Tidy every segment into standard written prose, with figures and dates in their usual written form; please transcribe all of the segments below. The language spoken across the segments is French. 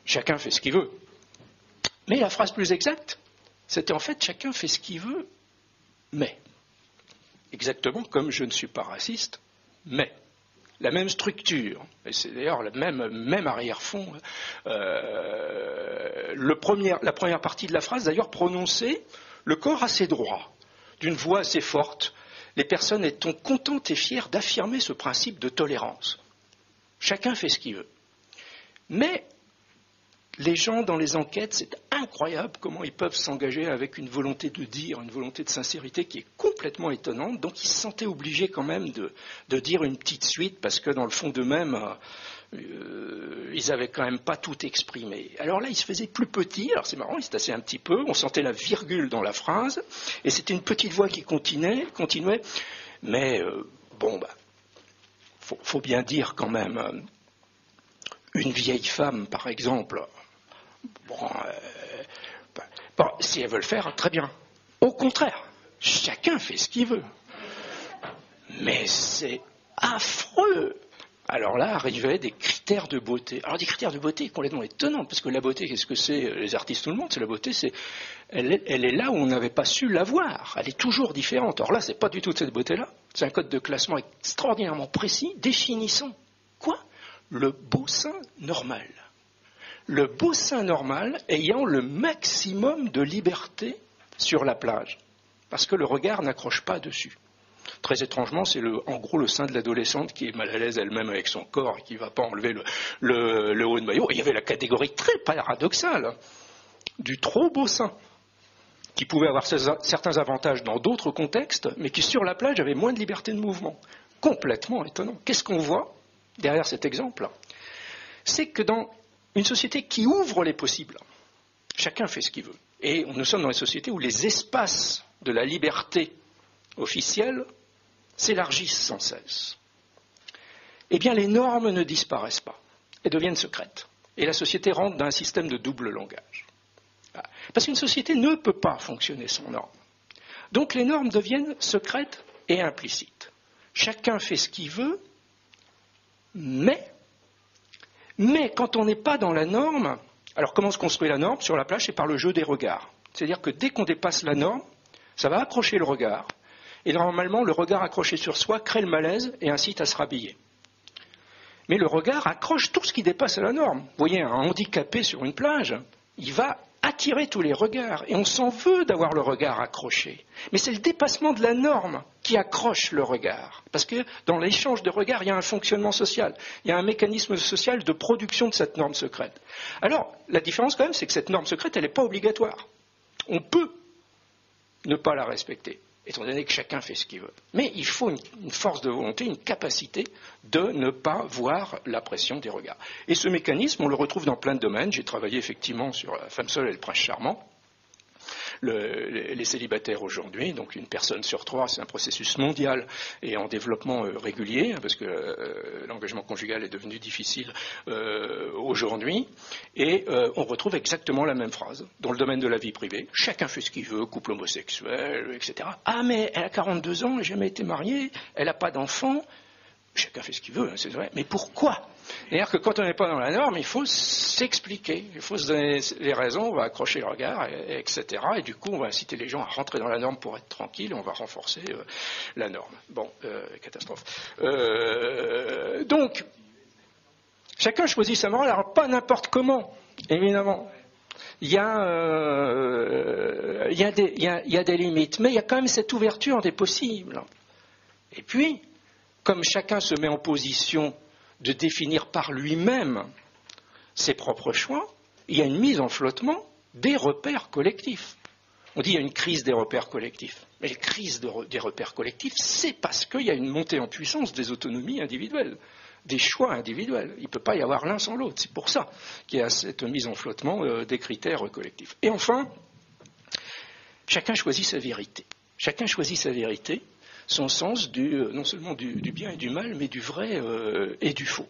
chacun fait ce qu'il veut. Mais la phrase plus exacte, c'était en fait chacun fait ce qu'il veut, mais. Exactement comme je ne suis pas raciste, mais. La même structure, et c'est d'ailleurs le même arrière-fond. La première partie de la phrase, d'ailleurs, prononcée, le corps a ses droits, d'une voix assez forte. Les personnes étant contentes et fières d'affirmer ce principe de tolérance. Chacun fait ce qu'il veut. Mais les gens dans les enquêtes, c'est incroyable comment ils peuvent s'engager avec une volonté de dire, une volonté de sincérité qui est complètement étonnante. Donc ils se sentaient obligés quand même de dire une petite suite parce que dans le fond d'eux-mêmes, ils n'avaient quand même pas tout exprimé. Alors là, ils se faisaient plus petits, alors c'est marrant, ils se tassaient un petit peu, on sentait la virgule dans la phrase, et c'était une petite voix qui continuait, mais faut bien dire quand même, une vieille femme, par exemple, si elle veut le faire, très bien. Au contraire, chacun fait ce qu'il veut. Mais c'est affreux. Alors là, arrivaient des critères de beauté. Alors des critères de beauté complètement étonnants, parce que la beauté, qu'est-ce que c'est? Les artistes, tout le monde, c'est la beauté, elle est là où on n'avait pas su la voir. Elle est toujours différente. Or là, c'est pas du tout de cette beauté-là. C'est un code de classement extraordinairement précis, définissant quoi? Le beau sein normal. Le beau sein normal ayant le maximum de liberté sur la plage, parce que le regard n'accroche pas dessus. Très étrangement, c'est en gros le sein de l'adolescente qui est mal à l'aise elle-même avec son corps et qui ne va pas enlever le haut de maillot. Et il y avait la catégorie très paradoxale du trop beau sein, qui pouvait avoir certains avantages dans d'autres contextes, mais qui sur la plage avait moins de liberté de mouvement. Complètement étonnant. Qu'est-ce qu'on voit derrière cet exemple? C'est que dans une société qui ouvre les possibles, chacun fait ce qu'il veut. Et nous sommes dans une société où les espaces de la liberté officielle s'élargissent sans cesse. Eh bien, les normes ne disparaissent pas. Elles deviennent secrètes. Et la société rentre dans un système de double langage. Parce qu'une société ne peut pas fonctionner sans normes. Donc les normes deviennent secrètes et implicites. Chacun fait ce qu'il veut, mais quand on n'est pas dans la norme, alors comment se construit la norme sur la plage? C'est par le jeu des regards. C'est-à-dire que dès qu'on dépasse la norme, ça va accrocher le regard, et normalement le regard accroché sur soi crée le malaise et incite à se rhabiller. Mais le regard accroche tout ce qui dépasse la norme. Vous voyez, un handicapé sur une plage, il va attirer tous les regards, et on s'en veut d'avoir le regard accroché. Mais c'est le dépassement de la norme qui accroche le regard. Parce que dans l'échange de regards, il y a un fonctionnement social, il y a un mécanisme social de production de cette norme secrète. Alors, la différence quand même, c'est que cette norme secrète, elle n'est pas obligatoire. On peut ne pas la respecter, étant donné que chacun fait ce qu'il veut. Mais il faut une force de volonté, une capacité de ne pas voir la pression des regards. Et ce mécanisme, on le retrouve dans plein de domaines. J'ai travaillé effectivement sur la femme seule et le prince charmant. Les célibataires aujourd'hui, donc une personne sur trois, c'est un processus mondial et en développement régulier, parce que l'engagement conjugal est devenu difficile aujourd'hui, et on retrouve exactement la même phrase dans le domaine de la vie privée. Chacun fait ce qu'il veut, couple homosexuel, etc. Ah, mais elle a 42 ans, elle n'a jamais été mariée, elle n'a pas d'enfant. Chacun fait ce qu'il veut, hein, c'est vrai. Mais pourquoi? C'est-à-dire que quand on n'est pas dans la norme, il faut s'expliquer, il faut se donner les raisons, on va accrocher le regard, etc. Et du coup, on va inciter les gens à rentrer dans la norme pour être tranquille, et on va renforcer la norme. Bon, catastrophe. Donc, chacun choisit sa morale, alors pas n'importe comment, évidemment. Il y a des limites, mais il y a quand même cette ouverture des possibles. Et puis, comme chacun se met en position de définir par lui-même ses propres choix, il y a une mise en flottement des repères collectifs. On dit qu'il y a une crise des repères collectifs. Mais la crise des repères collectifs, c'est parce qu'il y a une montée en puissance des autonomies individuelles, des choix individuels. Il ne peut pas y avoir l'un sans l'autre. C'est pour ça qu'il y a cette mise en flottement des critères collectifs. Et enfin, chacun choisit sa vérité. Chacun choisit sa vérité, son sens non seulement du bien et du mal, mais du vrai et du faux.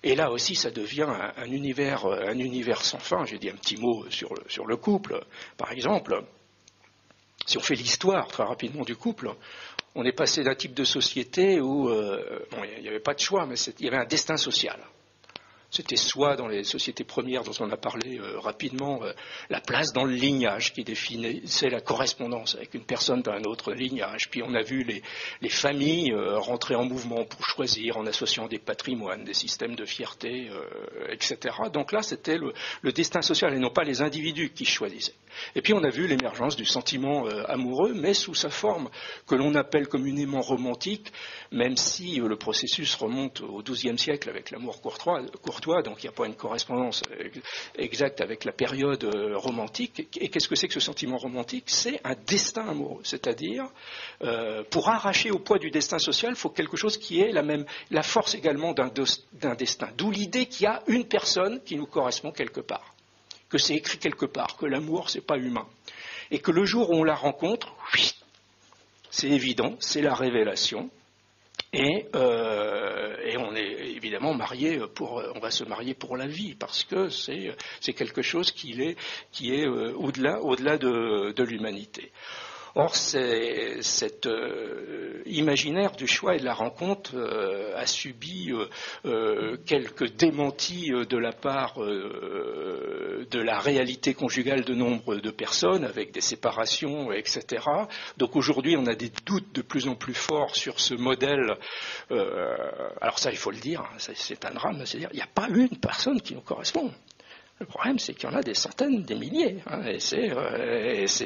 Et là aussi, ça devient un univers sans fin. J'ai dit un petit mot sur le couple, par exemple. Si on fait l'histoire très rapidement du couple, on est passé d'un type de société où il n'y avait pas de choix, mais il y avait un destin social. C'était soit dans les sociétés premières dont on a parlé rapidement, la place dans le lignage qui définissait la correspondance avec une personne d'un autre lignage. Puis on a vu les familles rentrer en mouvement pour choisir en associant des patrimoines, des systèmes de fierté, etc. Donc là, c'était le destin social et non pas les individus qui choisissaient. Et puis on a vu l'émergence du sentiment amoureux, mais sous sa forme que l'on appelle communément romantique, même si le processus remonte au XIIe siècle avec l'amour courtois, donc il n'y a pas une correspondance exacte avec la période romantique. Et qu'est-ce que c'est que ce sentiment romantique? C'est un destin amoureux, c'est-à-dire pour arracher au poids du destin social, il faut quelque chose qui ait la force également d'un destin. D'où l'idée qu'il y a une personne qui nous correspond quelque part, que c'est écrit quelque part, que l'amour c'est pas humain, et que le jour où on la rencontre, c'est évident, c'est la révélation. Et on est évidemment on va se marier pour la vie parce que c'est quelque chose qui est au-delà de l'humanité. Or, cet imaginaire du choix et de la rencontre a subi quelques démentis de la part de la réalité conjugale de nombre de personnes, avec des séparations, etc. Donc aujourd'hui, on a des doutes de plus en plus forts sur ce modèle. Alors ça, il faut le dire, c'est un drame, c'est-à-dire qu'il n'y a pas une personne qui nous correspond. Le problème, c'est qu'il y en a des centaines, des milliers. Et c'est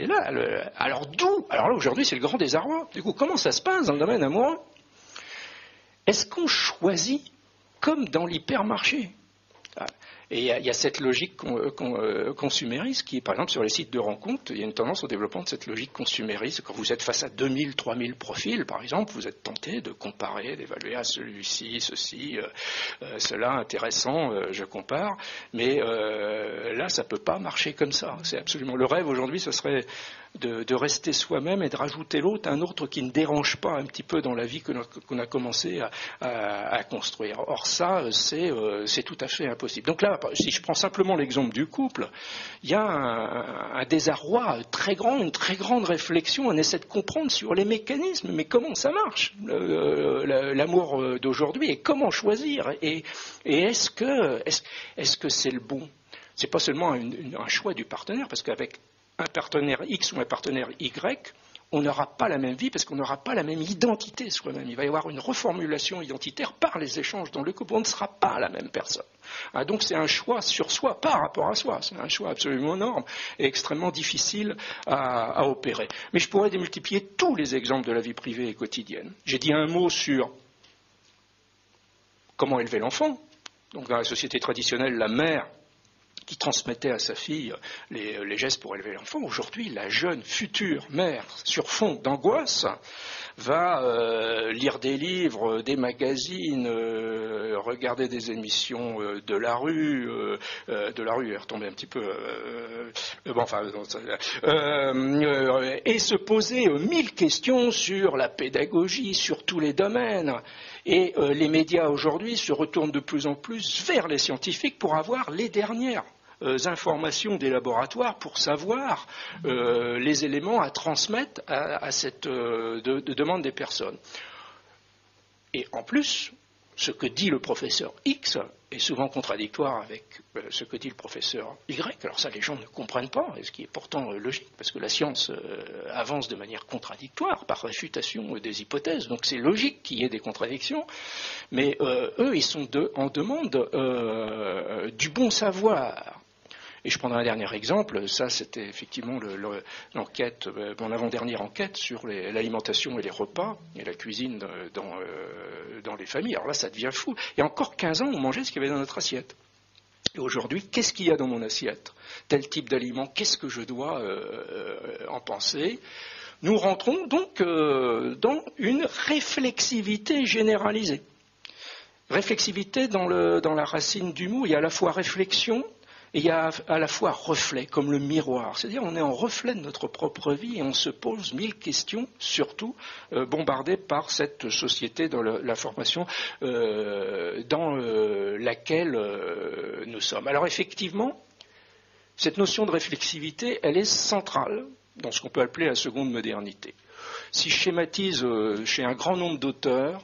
là. Alors d'où? Alors là, aujourd'hui, c'est le grand désarroi. Du coup, comment ça se passe dans le domaine amoureux? Est-ce qu'on choisit comme dans l'hypermarché? Et il y a cette logique consumériste qui, par exemple, sur les sites de rencontres, il y a une tendance au développement de cette logique consumériste. Quand vous êtes face à 2000, 3000 profils, par exemple, vous êtes tenté de comparer, d'évaluer à celui-ci, ceci, cela, intéressant, je compare. Mais là, ça ne peut pas marcher comme ça. C'est absolument le rêve aujourd'hui, ce serait de rester soi-même et de rajouter l'autre, un autre qui ne dérange pas un petit peu dans la vie qu'on a commencé à construire. Or ça, c'est tout à fait impossible. Donc là, si je prends simplement l'exemple du couple, il y a un désarroi très grand, une très grande réflexion, on essaie de comprendre sur les mécanismes, mais comment ça marche, l'amour d'aujourd'hui, et comment choisir, et est-ce que c'est le bon? C'est pas seulement un choix du partenaire, parce qu'avec un partenaire X ou un partenaire Y, on n'aura pas la même vie parce qu'on n'aura pas la même identité soi-même. Il va y avoir une reformulation identitaire par les échanges dans le couple. On ne sera pas la même personne. Donc c'est un choix sur soi par rapport à soi. C'est un choix absolument énorme et extrêmement difficile à opérer. Mais je pourrais démultiplier tous les exemples de la vie privée et quotidienne. J'ai dit un mot sur comment élever l'enfant. Donc dans la société traditionnelle, la mère qui transmettait à sa fille les gestes pour élever l'enfant. Aujourd'hui, la jeune future mère, sur fond d'angoisse, va lire des livres, des magazines, regarder des émissions de la rue, elle est retombée un petit peu, et se poser 1000 questions sur la pédagogie, sur tous les domaines. Et les médias aujourd'hui se retournent de plus en plus vers les scientifiques pour avoir les dernières informations des laboratoires pour savoir les éléments à transmettre à cette demande des personnes. Et en plus, ce que dit le professeur X est souvent contradictoire avec ce que dit le professeur Y. Alors ça, les gens ne comprennent pas, et ce qui est pourtant logique, parce que la science avance de manière contradictoire, par réfutation des hypothèses. Donc c'est logique qu'il y ait des contradictions, mais eux, ils sont en demande du bon savoir. Et je prendrai un dernier exemple, ça c'était effectivement l'enquête, mon avant-dernière enquête sur l'alimentation et les repas et la cuisine dans les familles. Alors là ça devient fou. Il y a encore 15 ans on mangeait ce qu'il y avait dans notre assiette. Et aujourd'hui, qu'est-ce qu'il y a dans mon assiette? Tel type d'aliment, qu'est-ce que je dois en penser? Nous rentrons donc dans une réflexivité généralisée. Réflexivité dans la racine du mot, il y a à la fois réflexion, et il y a à la fois reflet, comme le miroir. C'est-à-dire on est en reflet de notre propre vie et on se pose 1000 questions, surtout bombardés par cette société de l'information dans laquelle nous sommes. Alors effectivement, cette notion de réflexivité, elle est centrale dans ce qu'on peut appeler la seconde modernité. Si je schématise chez un grand nombre d'auteurs,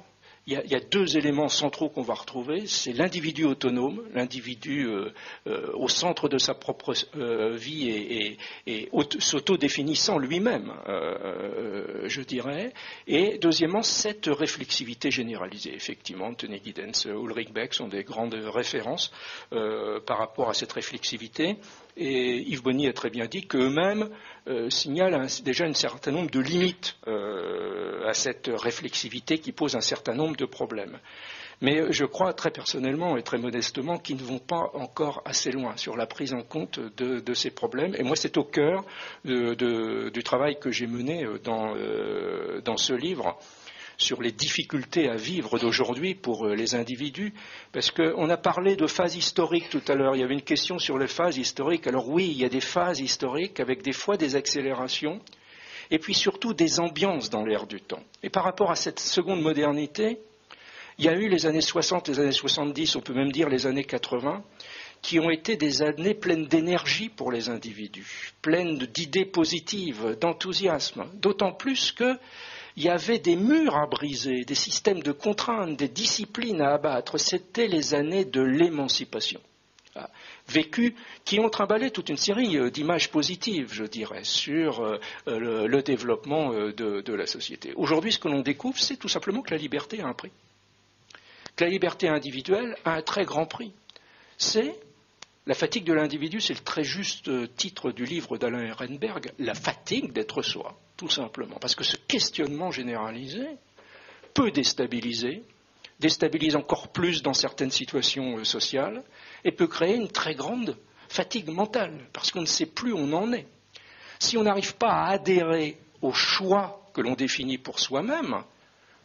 il y a deux éléments centraux qu'on va retrouver. C'est l'individu autonome, l'individu au centre de sa propre vie et s'autodéfinissant lui-même, je dirais. Et deuxièmement, cette réflexivité généralisée. Effectivement, Anthony Giddens, Ulrich Beck sont des grandes références par rapport à cette réflexivité. Et Yves Bonny a très bien dit qu'eux-mêmes signalent déjà un certain nombre de limites à cette réflexivité qui pose un certain nombre de problèmes. Mais je crois très personnellement et très modestement qu'ils ne vont pas encore assez loin sur la prise en compte de ces problèmes. Et moi, c'est au cœur du travail que j'ai mené dans ce livre sur les difficultés à vivre d'aujourd'hui pour les individus, parce qu'on a parlé de phases historiques tout à l'heure, il y avait une question sur les phases historiques. Alors oui, il y a des phases historiques avec des fois des accélérations, et puis surtout des ambiances dans l'air du temps. Et par rapport à cette seconde modernité, il y a eu les années 60, les années 70, on peut même dire les années 80, qui ont été des années pleines d'énergie pour les individus, pleines d'idées positives, d'enthousiasme, d'autant plus que il y avait des murs à briser, des systèmes de contraintes, des disciplines à abattre. C'était les années de l'émancipation, vécues, qui ont trimballé toute une série d'images positives, je dirais, sur le développement de la société. Aujourd'hui, ce que l'on découvre, c'est tout simplement que la liberté a un prix. Que la liberté individuelle a un très grand prix. C'est la fatigue de l'individu, c'est le très juste titre du livre d'Alain Ehrenberg, la fatigue d'être soi, tout simplement. Parce que ce questionnement généralisé peut déstabiliser, déstabilise encore plus dans certaines situations sociales, et peut créer une très grande fatigue mentale, parce qu'on ne sait plus où on en est. Si on n'arrive pas à adhérer au choix que l'on définit pour soi-même,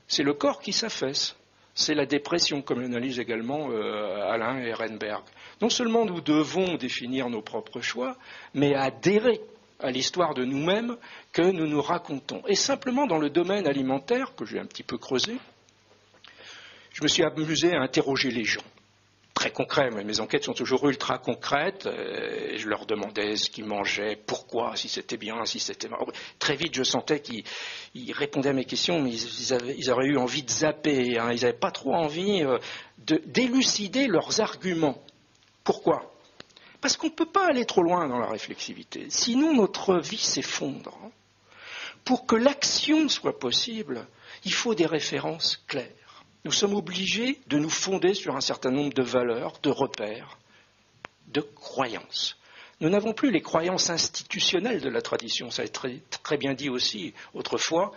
c'est le corps qui s'affaisse. C'est la dépression, comme l'analyse également Alain Ehrenberg. Non seulement nous devons définir nos propres choix, mais adhérer à l'histoire de nous-mêmes que nous nous racontons. Et simplement dans le domaine alimentaire, que j'ai un petit peu creusé, je me suis amusé à interroger les gens. Très concret, mes enquêtes sont toujours ultra concrètes, et je leur demandais ce qu'ils mangeaient, pourquoi, si c'était bien, si c'était mal. Très vite, je sentais qu'ils répondaient à mes questions, mais ils auraient eu envie de zapper, hein, ils n'avaient pas trop envie d'élucider leurs arguments. Pourquoi ? Parce qu'on ne peut pas aller trop loin dans la réflexivité, sinon notre vie s'effondre. Pour que l'action soit possible, il faut des références claires. Nous sommes obligés de nous fonder sur un certain nombre de valeurs, de repères, de croyances. Nous n'avons plus les croyances institutionnelles de la tradition. Ça a été très bien dit aussi autrefois.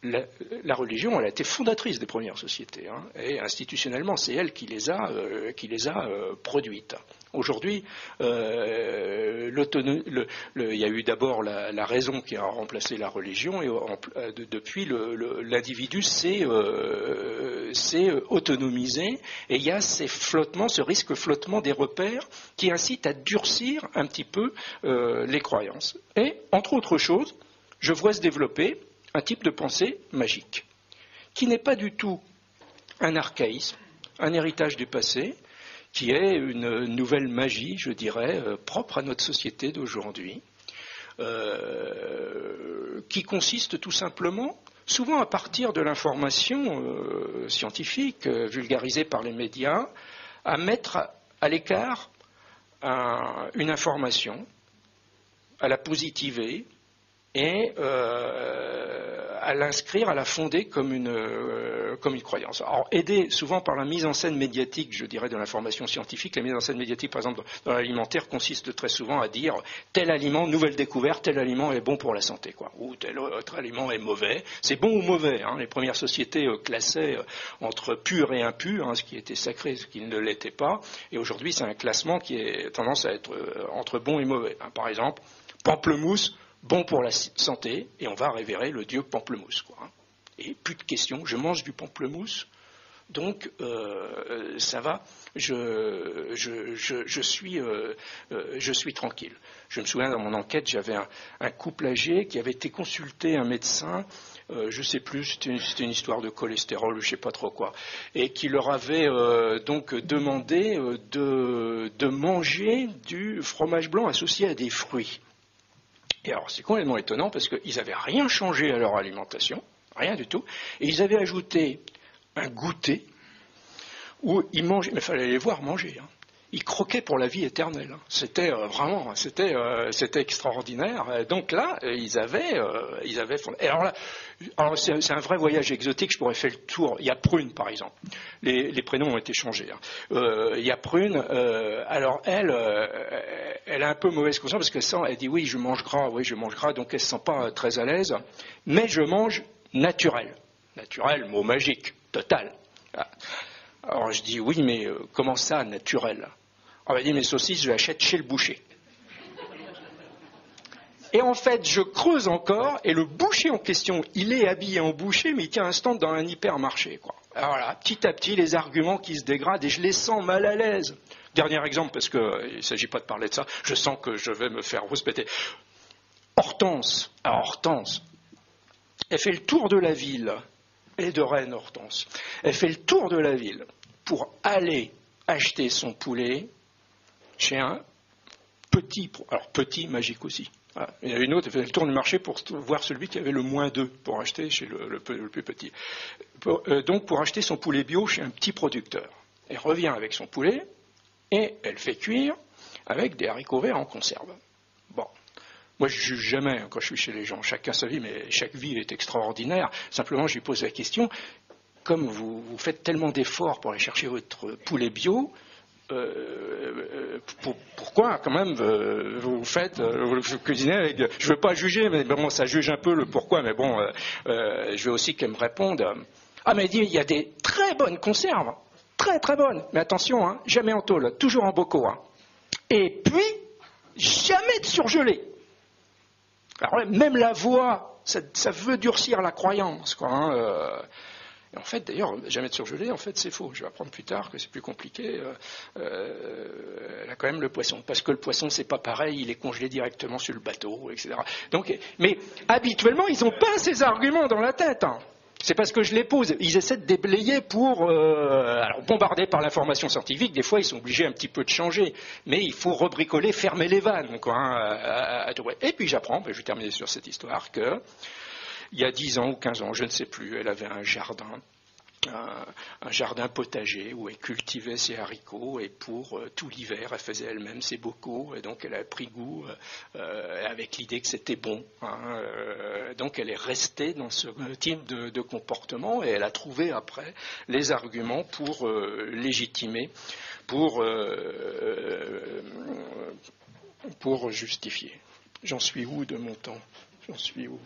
La religion, elle a été fondatrice des premières sociétés, hein, et institutionnellement, c'est elle qui les a produites. Aujourd'hui, il y a eu d'abord la raison qui a remplacé la religion, et depuis, l'individu s'est autonomisé, et il y a ces flottements, ce risque flottement des repères qui incite à durcir un petit peu les croyances. Et, entre autres choses, je vois se développer un type de pensée magique, qui n'est pas du tout un archaïsme, un héritage du passé, qui est une nouvelle magie, je dirais, propre à notre société d'aujourd'hui, qui consiste tout simplement, souvent à partir de l'information scientifique, vulgarisée par les médias, à mettre à l'écart une information, à la positiver, et à l'inscrire, à la fonder comme une croyance. Alors, aidé souvent par la mise en scène médiatique, je dirais, de l'information scientifique, la mise en scène médiatique, par exemple, dans l'alimentaire, consiste très souvent à dire tel aliment, nouvelle découverte, tel aliment est bon pour la santé, quoi, ou tel autre aliment est mauvais. C'est bon ou mauvais, hein. Les premières sociétés classaient entre pur et impur, hein, ce qui était sacré, ce qui ne l'était pas, et aujourd'hui, c'est un classement qui a tendance à être entre bon et mauvais, hein. Par exemple, pamplemousse, bon pour la santé, et on va révérer le dieu pamplemousse, quoi. Et plus de questions, je mange du pamplemousse, donc ça va, je suis tranquille. Je me souviens, dans mon enquête, j'avais un couple âgé qui avait été consulter un médecin, je ne sais plus, c'était une histoire de cholestérol, je ne sais pas trop quoi, et qui leur avait donc demandé de manger du fromage blanc associé à des fruits. Et alors, c'est complètement étonnant parce qu'ils n'avaient rien changé à leur alimentation, rien du tout, et ils avaient ajouté un goûter où ils mangeaient, mais il fallait les voir manger. Hein. Ils croquaient pour la vie éternelle. Hein. C'était vraiment, c'était extraordinaire. Et donc là, ils avaient. Et alors c'est un vrai voyage exotique. Je pourrais faire le tour. Il y a Prune, par exemple. Les prénoms ont été changés. Hein. Il y a Prune. Alors elle a un peu mauvaise conscience parce qu'elle sent. Elle dit oui, je mange gras. Donc elle se sent pas très à l'aise. Mais je mange naturel. Naturel, mot magique, total. Alors je dis oui, mais comment ça, naturel? On m'a dit mes saucisses, je les achète chez le boucher. Et en fait, je creuse encore, et le boucher en question, il est habillé en boucher, mais il tient un stand dans un hypermarché, quoi. Alors voilà, petit à petit, les arguments qui se dégradent, et je les sens mal à l'aise. Dernier exemple, parce qu'il ne s'agit pas de parler de ça, je sens que je vais me faire rouspéter. Hortense, elle fait le tour de la ville. Et de Rennes, Hortense. Elle fait le tour de la ville pour aller acheter son poulet chez un petit, alors petit, magique aussi. Voilà. Il y en a une autre, elle fait le tour du marché pour voir celui qui avait le -2 pour acheter chez le plus petit. Donc pour acheter son poulet bio chez un petit producteur. Elle revient avec son poulet et elle fait cuire avec des haricots verts en conserve. Bon. Moi, je ne juge jamais quand je suis chez les gens. Chacun sa vie, mais chaque vie est extraordinaire. Simplement, je lui pose la question, comme vous faites tellement d'efforts pour aller chercher votre poulet bio, pourquoi quand même vous cuisinez avec... Je ne veux pas juger, mais bon, ça juge un peu le pourquoi, mais bon, je veux aussi qu'elle me réponde. Ah, mais il y a des très bonnes conserves, très très bonnes, mais attention, hein, jamais en tôle, toujours en bocaux. Hein. Et puis, jamais de surgelé. Alors, même la voix, ça veut durcir la croyance, quoi. Hein, Et en fait, d'ailleurs, jamais de surgelé, en fait, c'est faux. Je vais apprendre plus tard que c'est plus compliqué. Elle a quand même le poisson. Parce que le poisson, c'est pas pareil, il est congelé directement sur le bateau, etc. Donc, mais habituellement, ils n'ont pas ces arguments dans la tête. Hein. C'est parce que je les pose. Ils essaient de déblayer pour... alors, bombardés par l'information scientifique, des fois, ils sont obligés un petit peu de changer. Mais il faut rebricoler, fermer les vannes. Quoi, hein, Et puis, j'apprends, je vais terminer sur cette histoire, que il y a 10 ans ou 15 ans, je ne sais plus, elle avait un jardin potager où elle cultivait ses haricots et pour tout l'hiver, elle faisait elle-même ses bocaux et donc elle a pris goût avec l'idée que c'était bon. Hein, donc elle est restée dans ce type de comportement et elle a trouvé après les arguments pour légitimer, pour justifier. J'en suis où de mon temps? J'en suis où